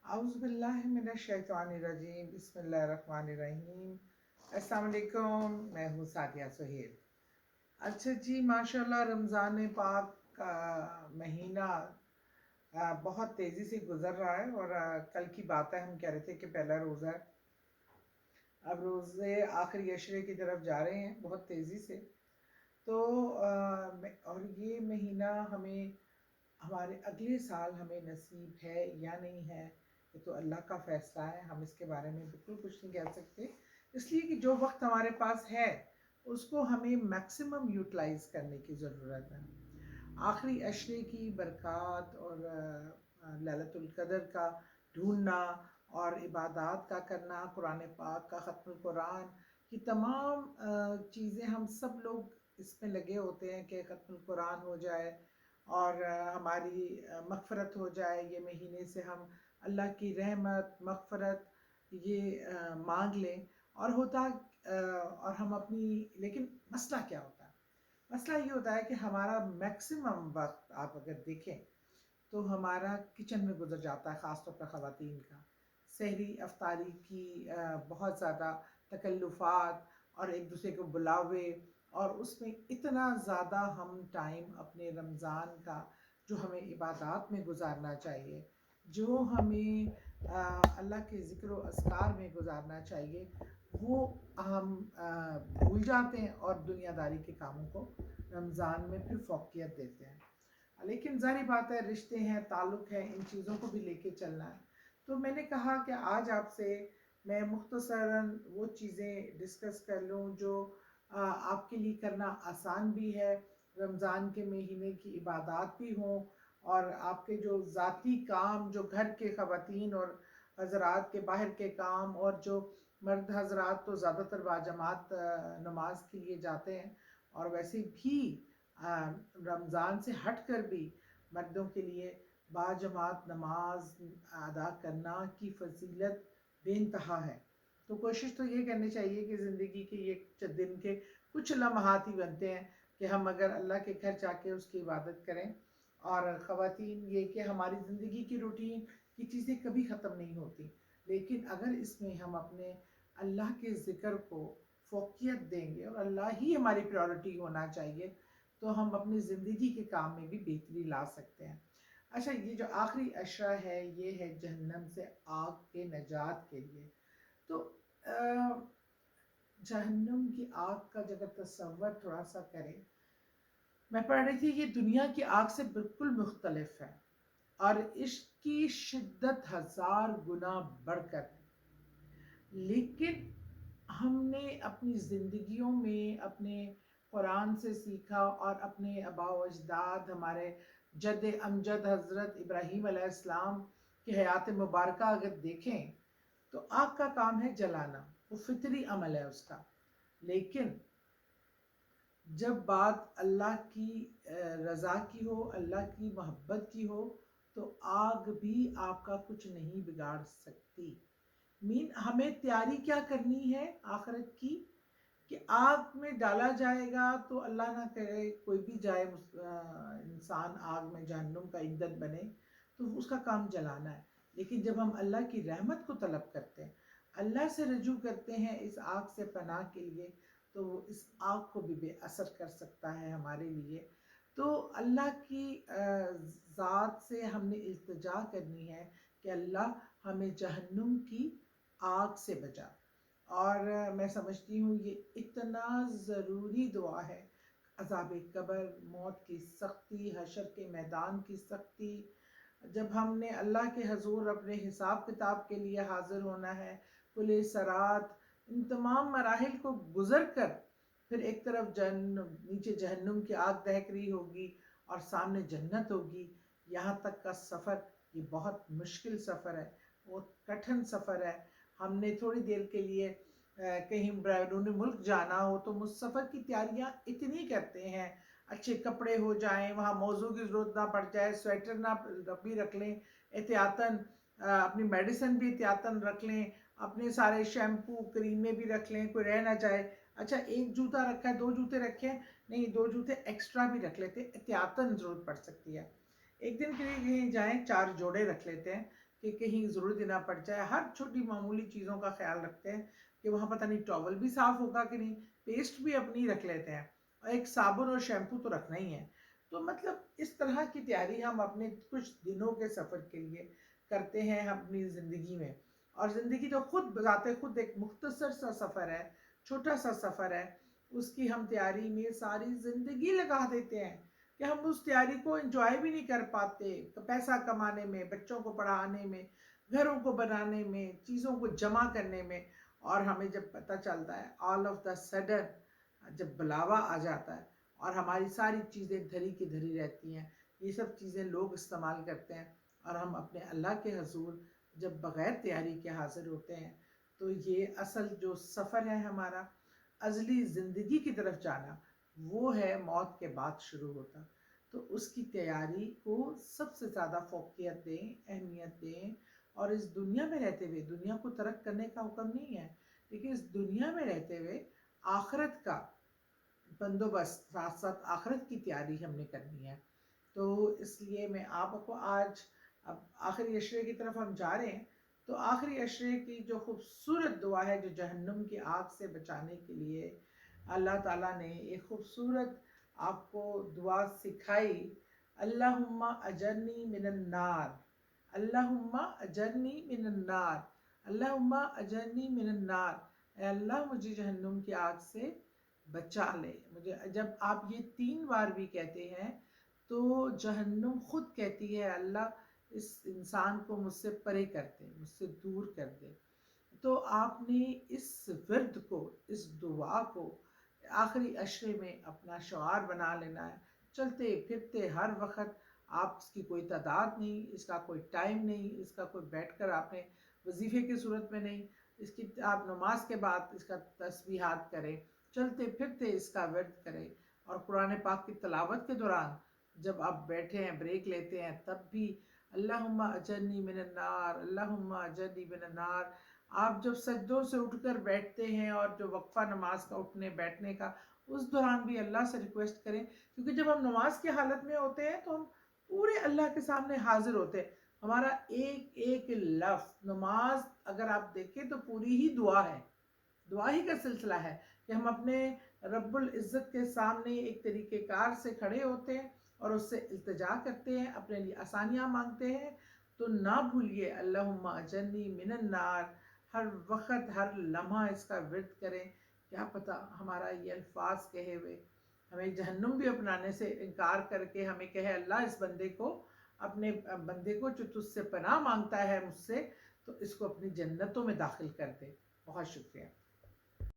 अऊज़ु बिल्लाहि मिनश्शैतानिर्रजीम बिस्मिल्लाहिर्रहमानिर्रहीम। अस्सलाम वालेकुम, मैं हूँ सादिया सुहेल। अच्छा जी, माशाल्लाह रमज़ान पाक का महीना बहुत तेज़ी से गुज़र रहा है और कल की बात है, हम कह रहे थे कि पहला रोज़ा है। अब रोज़े आखिरी अशरे की तरफ जा रहे हैं बहुत तेज़ी से। तो और ये महीना हमें हमारे अगले साल हमें नसीब है या नहीं है, ये तो अल्लाह का फ़ैसला है। हम इसके बारे में बिल्कुल कुछ नहीं कह सकते, इसलिए कि जो वक्त हमारे पास है उसको हमें मैक्सिमम यूटिलाइज़ करने की ज़रूरत है। आखिरी अशरे की बरक़ात और लैलतुल क़द्र का ढूंढना और इबादत का करना, कुरान पाक का ख़त्मुल कुरान, ये तमाम चीज़ें हम सब लोग इसमें लगे होते हैं कि ख़त्मुल कुरान हो जाए और हमारी मग़फ़रत हो जाए। ये महीने से हम अल्लाह की रहमत मग़फ़रत ये मांग लें और और हम अपनी, लेकिन मसला क्या होता है? मसला ये होता है कि हमारा मैक्सिमम वक्त आप अगर देखें तो हमारा किचन में गुजर जाता है, ख़ास तौर पर ख़वातीन का। सहरी अफ्तारी की बहुत ज़्यादा तकल्लुफ़ात और एक दूसरे को बुलावे, और उसमें इतना ज़्यादा हम टाइम अपने रमज़ान का जो हमें इबादत में गुजारना चाहिए, जो हमें अल्लाह के ज़िक्र व अस्कार में गुजारना चाहिए, वो हम भूल जाते हैं और दुनियादारी के कामों को रमज़ान में फिर फ़ौक़ियत देते हैं। लेकिन ज़ाहिर बात है, रिश्ते हैं, ताल्लुक़ है, इन चीज़ों को भी लेके चलना है। तो मैंने कहा कि आज आपसे मैं मुख्तसरन वो चीज़ें डिस्कस कर लूँ जो आपके लिए करना आसान भी है, रमज़ान के महीने की इबादत भी हों, और आपके जो ज़ाती काम, जो घर के ख़वातीन और हज़रात के बाहर के काम, और जो मर्द हज़रात तो ज़्यादातर बाजमात नमाज के लिए जाते हैं, और वैसे भी रमज़ान से हट कर भी मर्दों के लिए बाजमात नमाज अदा करना की फ़जीलत बेइंतहा है। तो कोशिश तो ये करनी चाहिए कि ज़िंदगी के ये दिन के कुछ लम्हात ही बनते हैं कि हम अगर अल्लाह के घर जाके उसकी इबादत करें। और ख़वातीन, ये कि हमारी ज़िंदगी की रूटीन की चीज़ें कभी ख़त्म नहीं होती, लेकिन अगर इसमें हम अपने अल्लाह के ज़िक्र को फ़ौक़ियत देंगे और अल्लाह ही हमारी प्रायोरिटी होना चाहिए, तो हम अपनी ज़िंदगी के काम में भी बेहतरी ला सकते हैं। अच्छा, ये जो आखिरी अशरा है, ये है जहन्नम से आग के नजात के लिए। तो जहन्नम की आग का जब तसव्वुर थोड़ा सा करें, मैं पढ़ रही थी, ये दुनिया की आग से बिल्कुल मुख्तलिफ है और इसकी शिद्दत 1000 गुना बढ़कर है। लेकिन हमने अपनी ज़िंदगियों में अपने कुरान से सीखा और अपने आबा व अजदाद, हमारे जद अमजद हज़रत इब्राहीम अलैहिस्सलाम की हयात मुबारका अगर देखें, तो आग का काम है जलाना, वो फितरी अमल है उसका। लेकिन जब बात अल्लाह की रज़ा की हो, अल्लाह की मोहब्बत की हो, तो आग भी आपका कुछ नहीं बिगाड़ सकती। हमें तैयारी क्या करनी है आखिरत की, कि आग में डाला जाएगा तो अल्लाह ना करे कोई भी जाए इंसान आग में जहन्नुम का ईंधन बने, तो उसका काम जलाना है। लेकिन जब हम अल्लाह की रहमत को तलब करते हैं, अल्लाह से रजू करते हैं इस आग से पनाह के लिए, तो इस आग को भी बेअसर कर सकता है हमारे लिए। तो अल्लाह की ज़ात से हमने इल्तिजा करनी है कि अल्लाह हमें जहन्नुम की आग से बचा। और मैं समझती हूँ ये इतना ज़रूरी दुआ है। अज़ाब कब्र, मौत की सख्ती, हशर के मैदान की सख्ती, जब हमने अल्लाह के हजूर अपने हिसाब किताब के लिए हाजिर होना है, पुलिस सरात, इन तमाम मराहिल को गुज़र कर फिर एक तरफ नीचे जहन्नुम की आग दहक रही होगी और सामने जन्नत होगी। यहाँ तक का सफ़र ये बहुत मुश्किल सफ़र है, बहुत कठिन सफ़र है। हमने थोड़ी देर के लिए कहीं बैरून मुल्क जाना हो तो उस सफ़र की तैयारियाँ इतनी करते हैं, अच्छे कपड़े हो जाएं, वहाँ मौज़ू की ज़रूरत ना पड़ जाए, स्वेटर ना भी रख लें एहतियातन, अपनी मेडिसिन भी एहतियातन रख लें, अपने सारे शैम्पू क्रीमें भी रख लें, कोई रह ना जाए। अच्छा, एक जूता रखा है, 2 जूते रखे हैं, नहीं 2 जूते एक्स्ट्रा भी रख लेते हैं, एहतियातन ज़रूरत पड़ सकती है। एक दिन के लिए कहीं जाएँ 4 जोड़े रख लेते हैं کہ کہیں ضرورت نہ پڑ جائے. ہر چھوٹی معمولی چیزوں کا خیال رکھتے ہیں کہ وہاں پتہ نہیں ٹاول بھی صاف ہوگا کہ نہیں, پیسٹ بھی اپنی رکھ لیتے ہیں, اور ایک صابن اور شیمپو تو رکھنا ہی ہے. تو مطلب اس طرح کی تیاری ہم اپنے کچھ دنوں کے سفر کے لیے کرتے ہیں اپنی زندگی میں. اور زندگی تو خود بذات خود ایک مختصر سا سفر ہے, چھوٹا سا سفر ہے. اس کی ہم تیاری میں ساری زندگی لگا دیتے ہیں کہ ہم اس تیاری کو انجوائے بھی نہیں کر پاتے. پیسہ کمانے میں, بچوں کو پڑھانے میں, گھروں کو بنانے میں, چیزوں کو جمع کرنے میں, اور ہمیں جب پتہ چلتا ہے آل آف دا سڈن جب بلاوا آ جاتا ہے اور ہماری ساری چیزیں دھری کی دھری رہتی ہیں, یہ سب چیزیں لوگ استعمال کرتے ہیں, اور ہم اپنے اللہ کے حضور جب بغیر تیاری کے حاضر ہوتے ہیں, تو یہ اصل جو سفر ہے ہمارا ازلی زندگی کی طرف جانا, وہ ہے موت کے بعد شروع ہوتا. تو اس کی تیاری کو سب سے زیادہ فوقیت دیں, اہمیت دیں, اور اس دنیا میں رہتے ہوئے, دنیا کو ترک کرنے کا حکم نہیں ہے, لیکن اس دنیا میں رہتے ہوئے آخرت کا بندوبست, ساتھ ساتھ آخرت کی تیاری ہم نے کرنی ہے. تو اس لیے میں آپ کو آج, اب آخری عشرے کی طرف ہم جا رہے ہیں, تو آخری عشرے کی جو خوبصورت دعا ہے جو جہنم کی آگ سے بچانے کے لیے اللہ تعالیٰ نے ایک خوبصورت آپ کو دعا سکھائی, اللہم اجرنی من النار, اللہم اجرنی من النار, اللہم اجرنی من النار, اے اللہ مجھے جہنم کی آگ سے بچا لے. مجھے جب آپ یہ 3 بار بھی کہتے ہیں تو جہنم خود کہتی ہے اللہ اس انسان کو مجھ سے پرے کر دے, مجھ سے دور کر دے. تو آپ نے اس ورد کو, اس دعا کو آخری عشرے میں اپنا شعار بنا لینا ہے. چلتے پھرتے ہر وقت, آپ اس کی کوئی تعداد نہیں, اس کا کوئی ٹائم نہیں, اس کا کوئی بیٹھ کر آپ نے وظیفے کی صورت میں نہیں, اس کی آپ نماز کے بعد اس کا تسبیحات کریں, چلتے پھرتے اس کا ورد کریں. اور قرآن پاک کی تلاوت کے دوران جب آپ بیٹھے ہیں, بریک لیتے ہیں, تب بھی اللہم اجرنی من النار, اللہم اجرنی من النار. آپ جب سجدوں سے اٹھ کر بیٹھتے ہیں اور جو وقفہ نماز کا اٹھنے بیٹھنے کا, اس دوران بھی اللہ سے ریکویسٹ کریں, کیونکہ جب ہم نماز کی حالت میں ہوتے ہیں تو ہم پورے اللہ کے سامنے حاضر ہوتے ہیں. ہمارا ایک ایک لفظ, نماز اگر آپ دیکھیں تو پوری ہی دعا ہے, دعا ہی کا سلسلہ ہے کہ ہم اپنے رب العزت کے سامنے ایک طریقہ کار سے کھڑے ہوتے ہیں اور اس سے التجا کرتے ہیں, اپنے لیے آسانیاں مانگتے ہیں. تو نہ بھولیے اللہم اجرنی من النار, ہر وقت ہر لمحہ اس کا ورد کریں. کیا پتہ ہمارا یہ الفاظ کہے ہوئے ہمیں جہنم بھی اپنانے سے انکار کر کے ہمیں کہے اللہ اس بندے کو, اپنے بندے کو جو تجھ سے پناہ مانگتا ہے مجھ سے, تو اس کو اپنی جنتوں میں داخل کر دے. بہت شکریہ.